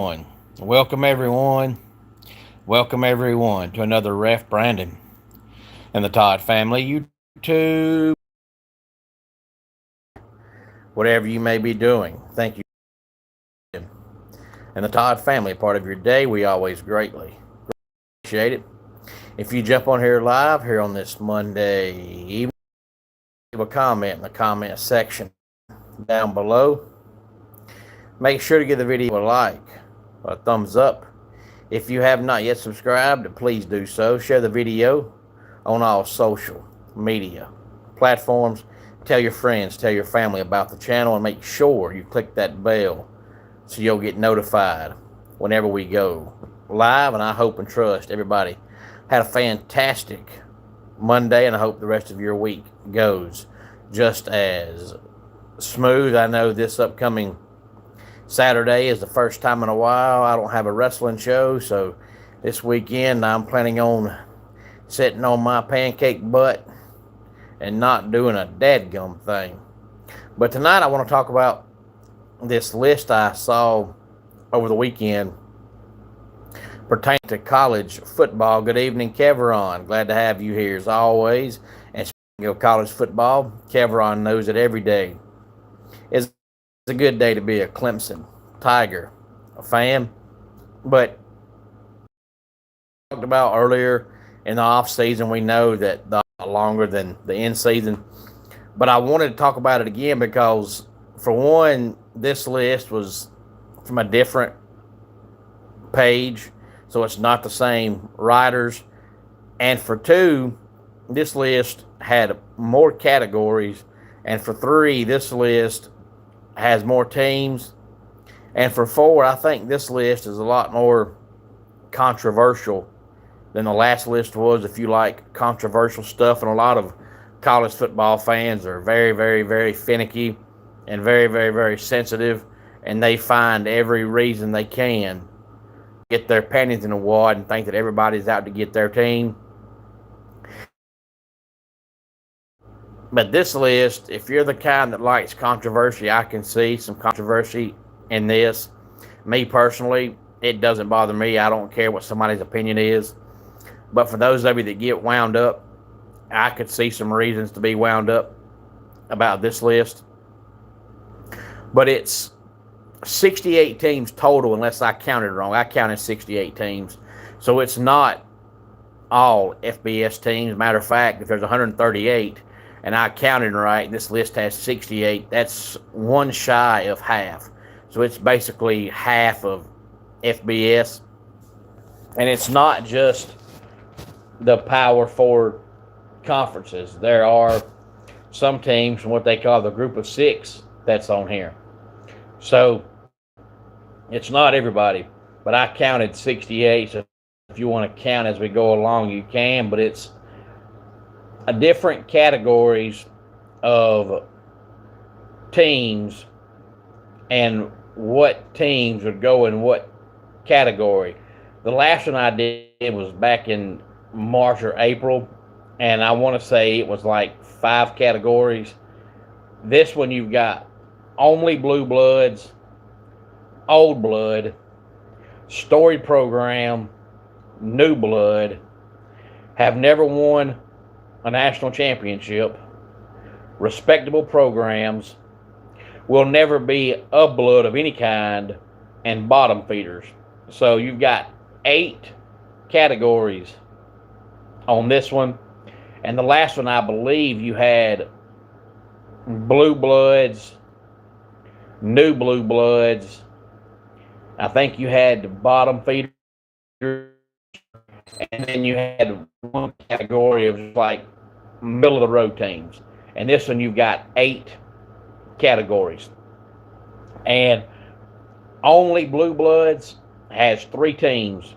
on. Welcome everyone. Welcome everyone to another Ref Brandon and the Todd family YouTube. Whatever you may be doing, thank you. And the Todd family, part of your day, we always greatly appreciate it. If you jump on here live here on this Monday evening, leave a comment in the comment section down below. Make sure to give the video a like, a thumbs up. If you have not yet subscribed, please do so. Share the video on all social media platforms. Tell your friends, tell your family about the channel, and make sure you click that bell so you'll get notified whenever we go live. And I hope and trust everybody had a fantastic Monday, and I hope the rest of your week goes just as smooth. I know this upcoming Saturday is the first time in a while I don't have a wrestling show, so this weekend I'm planning on sitting on my pancake butt and not doing a dadgum thing. But tonight I want to talk about this list I saw over the weekend pertaining to college football. Good evening, Keveron. Glad to have you here as always. And speaking of college football, Keveron knows that every day is a good day to be a Clemson Tiger fan. But talked about earlier in the off season, we know that the longer than the in season. But I wanted to talk about it again because, for one, this list was from a different page, so it's not the same writers. And for two, this list had more categories. And for three, this list has more teams. And for four, I think this list is a lot more controversial than the last list was. If you like controversial stuff, and a lot of college football fans are very, very, very finicky and very, very, very sensitive, and they find every reason they can get their panties in a wad and think that everybody's out to get their team. But this list, if you're the kind that likes controversy, I can see some controversy in this. Me personally, it doesn't bother me. I don't care what somebody's opinion is. But for those of you that get wound up, I could see some reasons to be wound up about this list. But it's 68 teams total, unless I counted wrong. I counted 68 teams. So it's not all FBS teams. Matter of fact, if there's 138, and I counted right, and this list has 68, that's one shy of half. So it's basically half of FBS. And it's not just the Power Four conferences. There are some teams from what they call the Group of Six that's on here. So it's not everybody, but I counted 68. So if you want to count as we go along, you can. But it's a different categories of teams and what teams would go in what category. The last one I did was back in March or April, and I want to say it was like 5 categories. This one you've got only blue bloods, old blood, story program, new blood, have never won a national championship, respectable programs, will never be a blood of any kind, and bottom feeders. So you've got 8 categories on this one. And the last one, I believe you had blue bloods, new blue bloods. I think you had bottom feeders, and then you had one category of like middle of the road teams. And this one you've got 8 categories. And only blue bloods has 3 teams,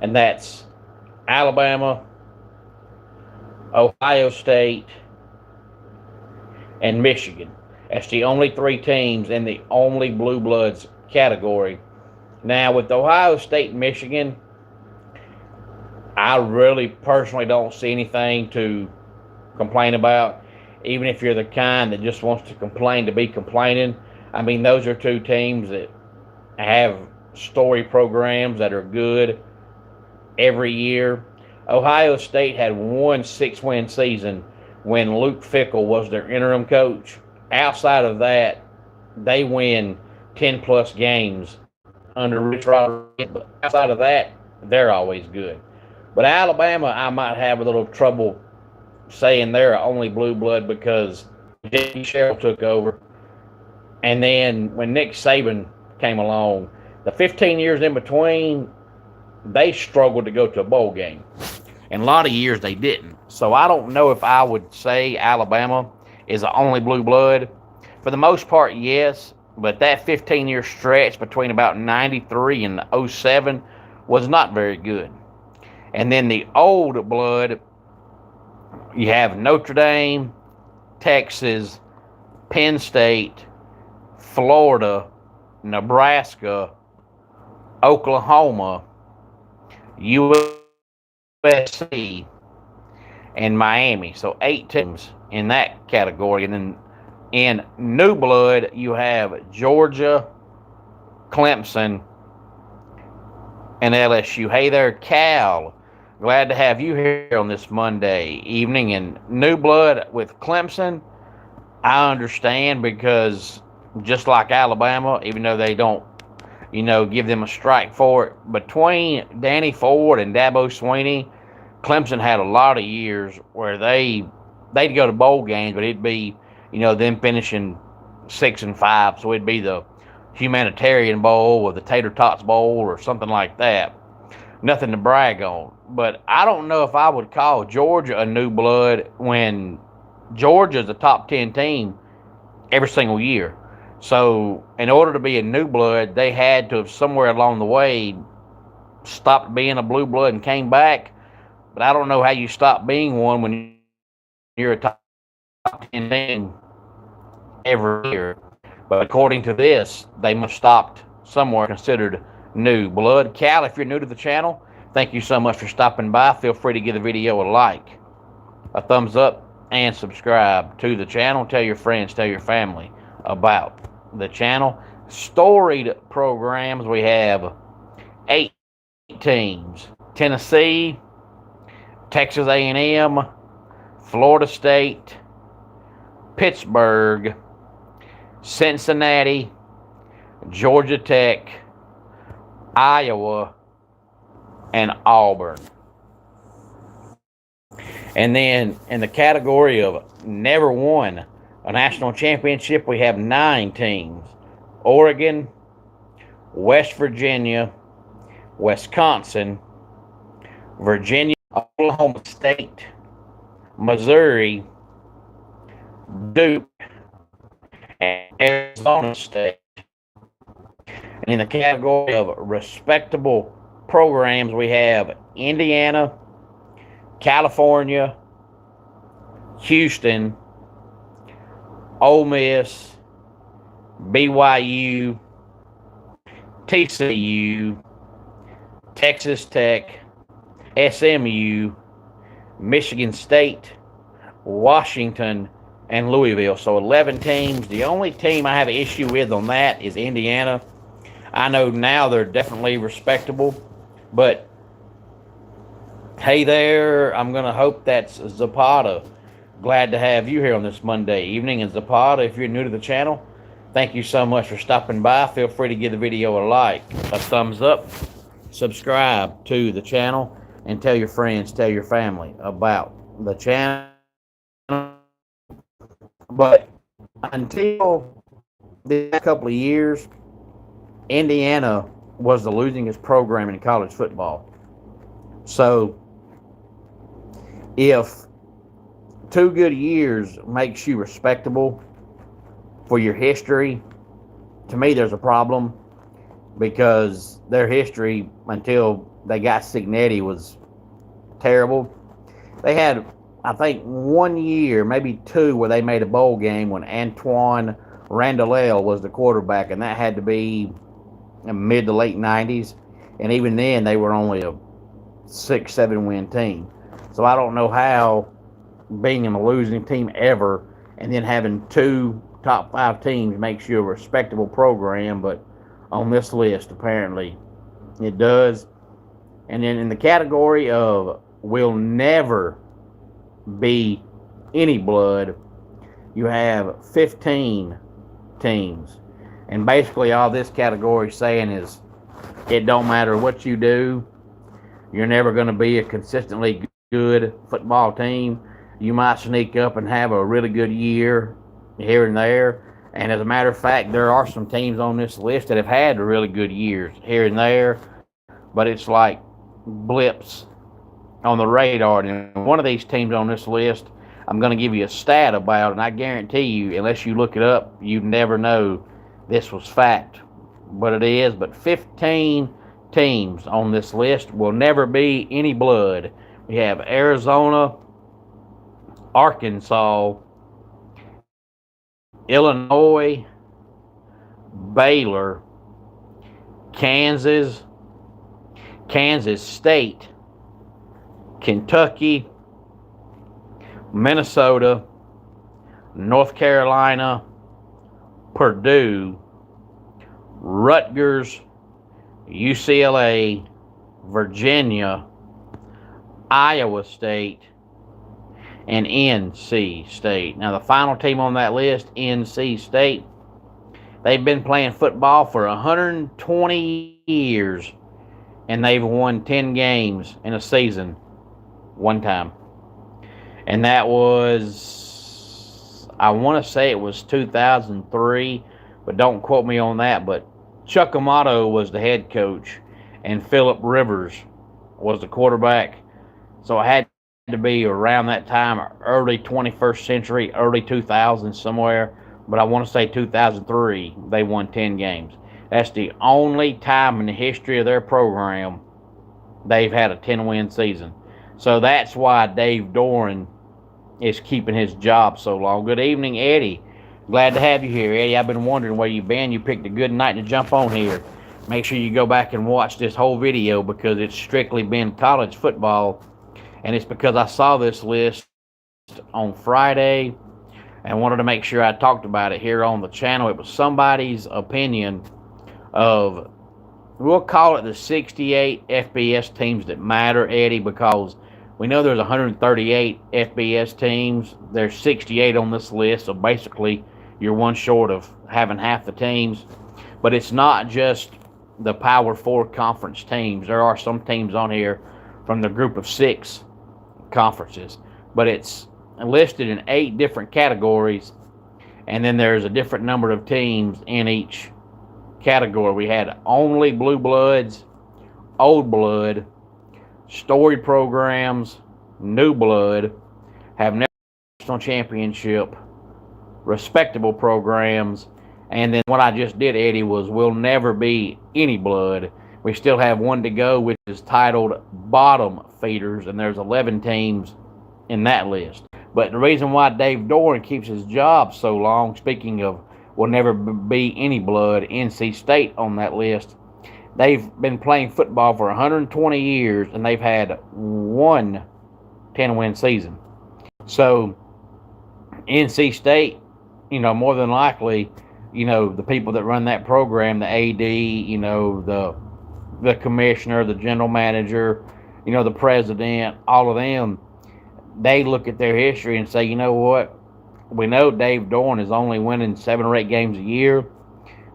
and that's Alabama, Ohio State, and Michigan. That's the only 3 teams in the only blue bloods category. Now, with Ohio State and Michigan, I really personally don't see anything to complain about. Even if you're the kind that just wants to complain to be complaining, I mean, those are 2 teams that have story programs that are good every year. Ohio State had one 6-win season when Luke Fickell was their interim coach. Outside of that, they win 10 plus games under Rich Rodriguez. But outside of that, they're always good. But Alabama, I might have a little trouble saying they're only blue blood because Jimmy Sherrill took over. And then when Nick Saban came along, the 15 years in between, they struggled to go to a bowl game. And a lot of years they didn't. So I don't know if I would say Alabama is the only blue blood. For the most part, yes. But that 15-year stretch between about 93 and 07 was not very good. And then the old blood, you have Notre Dame, Texas, Penn State, Florida, Nebraska, Oklahoma, USC, and Miami. So 8 teams in that category. And then in new blood, you have Georgia, Clemson, and LSU. Hey there, Cal. Glad to have you here on this Monday evening. And new blood with Clemson, I understand because just like Alabama, even though they don't, give them a strike for it, between Danny Ford and Dabo Swinney, Clemson had a lot of years where they'd go to bowl games, but it'd be, them finishing 6-5. So it'd be the Humanitarian Bowl or the Tater Tots Bowl or something like that. Nothing to brag on. But I don't know if I would call Georgia a new blood when Georgia's a top 10 team every single year. So in order to be a new blood, they had to have somewhere along the way stopped being a blue blood and came back. But I don't know how you stop being one when you're a top 10 team every year. But according to this, they must have stopped somewhere considered new blood. Cal, if you're new to the channel, thank you so much for stopping by. Feel free to give the video a like, a thumbs up, and subscribe to the channel. Tell your friends, tell your family about the channel. Storied programs, we have 8 teams. Tennessee, Texas A&M, Florida State, Pittsburgh, Cincinnati, Georgia Tech, Iowa, and Auburn. And then in the category of never won a national championship, we have 9 teams. Oregon, West Virginia, Wisconsin, Virginia, Oklahoma State, Missouri, Duke, and Arizona State. And in the category of respectable programs, we have Indiana, California, Houston, Ole Miss, BYU, TCU, Texas Tech, SMU, Michigan State, Washington, and Louisville. So 11 teams. The only team I have an issue with on that is Indiana. I know now they're definitely respectable, but hey there, I'm going to hope that's Zapata. Glad to have you here on this Monday evening. And Zapata, if you're new to the channel, thank you so much for stopping by. Feel free to give the video a like, a thumbs up, subscribe to the channel, and tell your friends, tell your family about the channel. But until the last couple of years, Indiana was the losingest program in college football. So if 2 good years makes you respectable for your history, to me there's a problem, because their history until they got Cignetti was terrible. They had, I think, 1 year, maybe 2, where they made a bowl game when Antoine Randall was the quarterback, and that had to be in mid to late 90s. And even then, they were only a 6-7 win team. So I don't know how being in a losing team ever and then having 2 top 5 teams makes you a respectable program. But on this list, apparently. It does. And then in the category of will never be any blood, you have 15 teams. And basically all this category is saying is it don't matter what you do, you're never going to be a consistently good football team. You might sneak up and have a really good year here and there. And as a matter of fact, there are some teams on this list that have had really good years here and there, but it's like blips on the radar. And one of these teams on this list, I'm going to give you a stat about, and I guarantee you, unless you look it up, you never know this was fact. But it is. But 15 teams on this list will never be any blood. We have Arizona, Arkansas, Illinois, Baylor, Kansas State, Kentucky, Minnesota, North Carolina, Purdue, Rutgers, UCLA, Virginia, Iowa State, and NC State. Now, the final team on that list, NC State, they've been playing football for 120 years, and they've won 10 games in a season one time. And that was, I want to say it was 2003, but don't quote me on that. But Chuck Amato was the head coach, and Phillip Rivers was the quarterback. So I had to be around that time, early 21st century, early 2000s somewhere. But I want to say 2003, they won 10 games. That's the only time in the history of their program they've had a 10-win season. So that's why Dave Doran is keeping his job so long. Good evening, Eddie. Glad to have you here, Eddie. I've been wondering where you've been. You picked a good night to jump on here. Make sure you go back and watch this whole video because it's strictly been college football. And it's because I saw this list on Friday and wanted to make sure I talked about it here on the channel. It was somebody's opinion of, we'll call it the 68 FBS teams that matter, Eddie, because we know there's 138 FBS teams. There's 68 on this list, so basically you're one short of having half the teams. But it's not just the Power 4 conference teams. There are some teams on here from the group of 6 conferences, but it's listed in 8 different categories, and then there's a different number of teams in each category. We had only blue bloods, old blood, story programs, new blood, have national championship, respectable programs, and then what I just did, Eddie, was will never be any blood. We still have one to go, which is titled bottom feeders, and there's 11 teams in that list. But the reason why Dave Doran keeps his job so long, speaking of will never be any blood, NC State on that list, they've been playing football for 120 years, and they've had one 10-win season. So NC State, more than likely, the people that run that program, the AD, the commissioner, the general manager, the president, all of them, they look at their history and say, you know what? We know Dave Doran is only winning 7 or 8 games a year,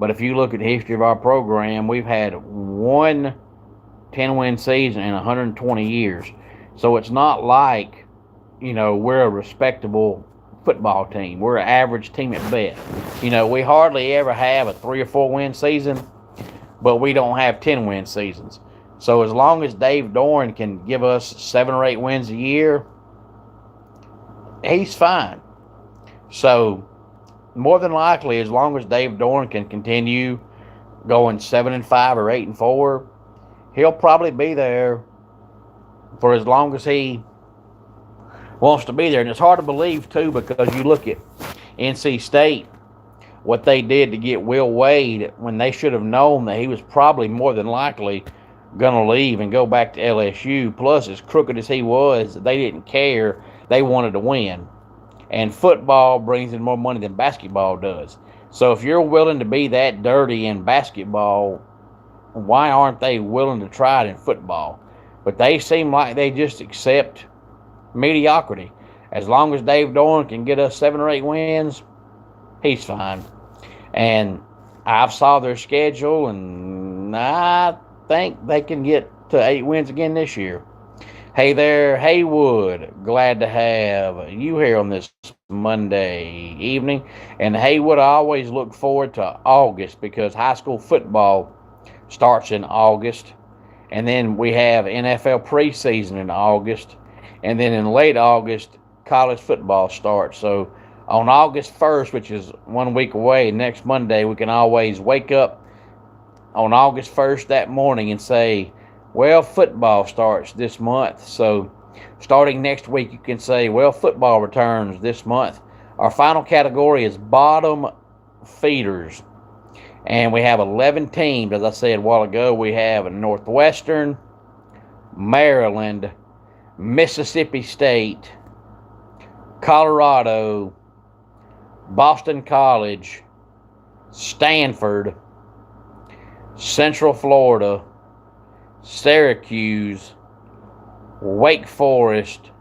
but if you look at the history of our program, we've had one 10-win season in 120 years. So it's not like, we're a respectable football team. We're an average team at best. We hardly ever have a 3 or 4 win season, but we don't have 10-win seasons. So as long as Dave Doran can give us 7 or 8 wins a year, he's fine. So more than likely, as long as Dave Doran can continue going 7-5 or 8-4, he'll probably be there for as long as he wants to be there. And it's hard to believe too, because you look at NC State, what they did to get Will Wade when they should have known that he was probably more than likely going to leave and go back to LSU. Plus, as crooked as he was, they didn't care. They wanted to win. And football brings in more money than basketball does. So if you're willing to be that dirty in basketball, why aren't they willing to try it in football? But they seem like they just accept mediocrity. As long as Dave Doran can get us 7 or 8 wins, he's fine. And I've saw their schedule, and I think they can get to 8 wins again this year. Hey there, Haywood. Glad to have you here on this Monday evening. And Haywood, I always look forward to August because high school football starts in August. And then we have NFL preseason in August. And then in late August, college football starts. So on August 1st, which is 1 week away, next Monday, we can always wake up on August 1st that morning and say, well, football starts this month. So starting next week, you can say, well, football returns this month. Our final category is bottom feeders. And we have 11 teams. As I said a while ago, we have Northwestern, Maryland, Mississippi State, Colorado, Boston College, Stanford, Central Florida, Syracuse, Wake Forest,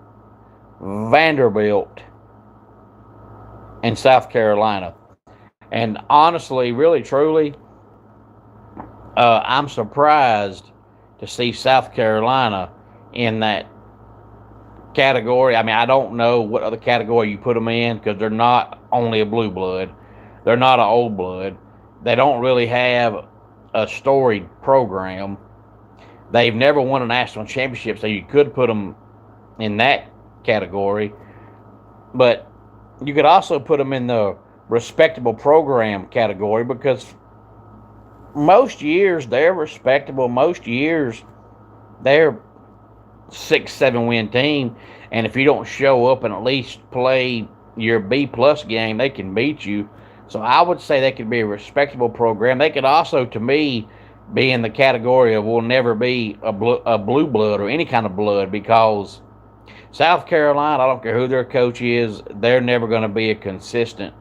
Vanderbilt, and South Carolina. And honestly, really, truly, I'm surprised to see South Carolina in that category. I mean, I don't know what other category you put them in because they're not only a blue blood. They're not an old blood. They don't really have a storied program. They've never won a national championship, so you could put them in that category. But you could also put them in the respectable program category because most years they're respectable. Most years they're 6-7 win team, and if you don't show up and at least play your B+ game, they can beat you. So I would say they could be a respectable program. They could also, to me, be in the category of will never be a blue blood or any kind of blood because South Carolina, I don't care who their coach is, they're never going to be a consistent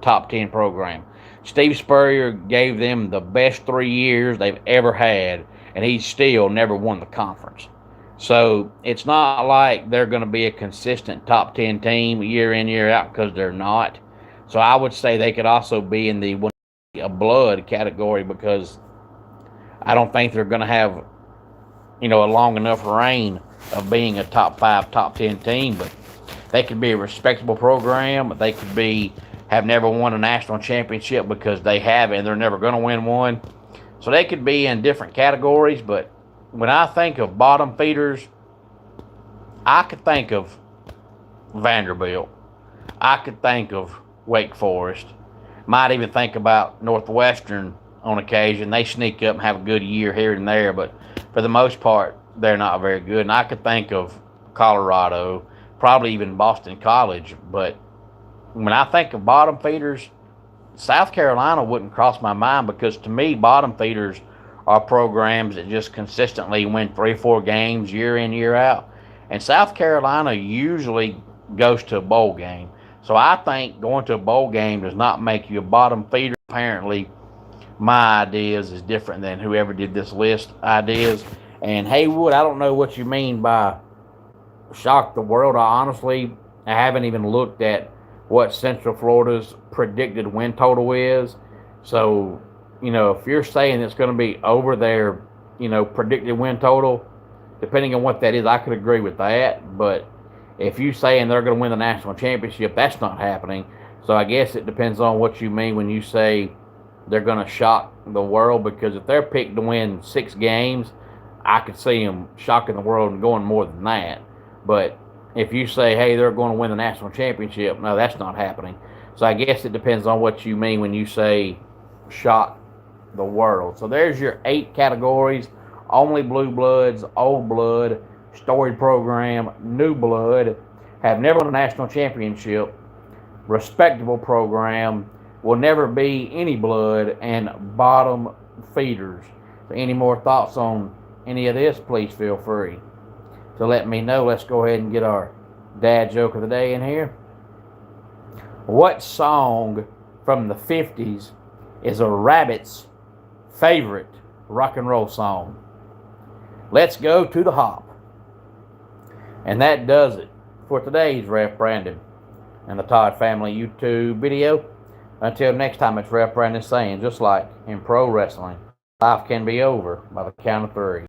top 10 program. Steve Spurrier gave them the best 3 years they've ever had, and he still never won the conference. So it's not like they're going to be a consistent top 10 team year in, year out because they're not. So I would say they could also be in the a blood category because I don't think they're going to have, a long enough reign of being a top 5, top 10 team. But they could be a respectable program. They could have never won a national championship because they haven't and they're never going to win one. So they could be in different categories. But when I think of bottom feeders, I could think of Vanderbilt. I could think of Wake Forest. Might even think about Northwestern on occasion. They sneak up and have a good year here and there, but for the most part, they're not very good. And I could think of Colorado, probably even Boston College. But when I think of bottom feeders, South Carolina wouldn't cross my mind because to me, bottom feeders are programs that just consistently win 3-4 games year in, year out. And South Carolina usually goes to a bowl game. So I think going to a bowl game does not make you a bottom feeder. Apparently, my ideas is different than whoever did this list ideas. And Haywood, I don't know what you mean by shock the world. I haven't even looked at what Central Florida's predicted win total is. So, if you're saying it's going to be over their, predicted win total, depending on what that is, I could agree with that. But if you're saying they're going to win the national championship, that's not happening. So I guess it depends on what you mean when you say they're going to shock the world. Because if they're picked to win 6 games, I could see them shocking the world and going more than that. But if you say, hey, they're going to win the national championship, no, that's not happening. So I guess it depends on what you mean when you say shock the world. So there's your 8 categories. Only blue bloods, old blood, storied program, new blood, have never won a national championship, respectable program, will never be any blood, and bottom feeders. So any more thoughts on any of this, please feel free to let me know. Let's go ahead and get our dad joke of the day in here. What song from the 50s is a rabbit's favorite rock and roll song. Let's go to the hop. And that does it for today's Ref Brandon and the Todd Family YouTube video. Until next time, it's Ref Brandon saying, just like in pro wrestling, life can be over by the count of 3.